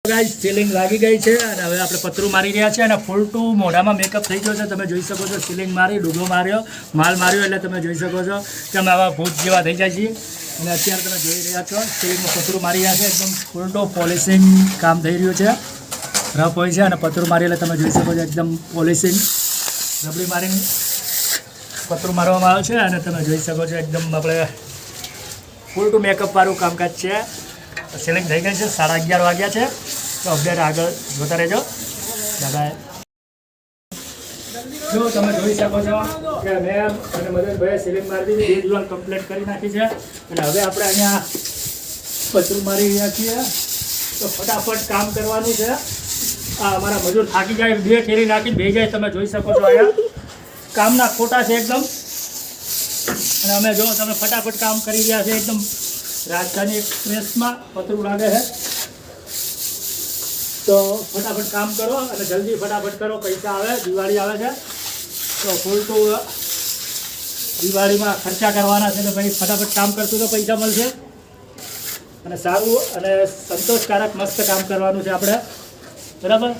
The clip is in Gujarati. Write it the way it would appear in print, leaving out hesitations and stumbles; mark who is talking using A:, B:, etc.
A: ગાઈસ સીલિંગ લાગી ગઈ છે અને હવે આપણે પતરું મારી રહ્યા છે અને ફૂલ ટુ મોઢામાં મેકઅપ થઈ ગયો છે. તમે જોઈ શકો છો સીલિંગ મારી, ડૂગો માર્યો, માલ માર્યો એટલે તમે જોઈ શકો છો કે અમે આવા ભૂત જેવા થઈ જાય છીએ. અને અત્યારે તમે જોઈ રહ્યા છો સીલિંગમાં પતરું મારી રહ્યા છે. એકદમ ફૂલ ટુ પોલિશિંગ કામ થઈ રહ્યું છે. રફ હોય છે અને પતરું મારી એટલે તમે જોઈ શકો છો એકદમ પોલિશિંગ રબડી મારીને પતરું મારવામાં આવે છે અને તમે જોઈ શકો છો એકદમ આપણે ફૂલ ટુ મેકઅપ વાળું કામકાજ છે. સીલિંગ થઈ ગઈ છે, 11:30 વાગ્યા છે. તો અપડેટ આગળ જોતા રહેજો. દાદા જો તમે જોઈ શકો છો કે મેં અને મદનભાઈએ સીલિંગ મારી દીધી, એક દિવાલ કમ્પ્લીટ કરી નાખી છે અને હવે આપણે અહીંયા પતરું મારી રહ્યા છીએ. તો ફટાફટ કામ કરવાનું છે. આ અમારા મજૂર થાકી જાય, 2 ઠેરી નાખીને બે જાય. તમે જોઈ શકો છો અહીંયા કામના ખોટા છે એકદમ. અને અમે જો તમે ફટાફટ કામ કરી રહ્યા છે એકદમ રાજધાની એક્સપ્રેસમાં પતરું લાગે છે. તો ફટાફટ કામ કરો અને જલ્દી ફટાફટ કરો, પૈસા આવે, દિવાળી આવે છે તો ફૂલ ટુ દિવાળીમાં ખર્ચા કરવાના છે. તો ભાઈ ફટાફટ કામ કરશું તો પૈસા મળશે અને સારું અને સંતોષકારક મસ્ત કામ કરવાનું છે આપણે, બરાબર.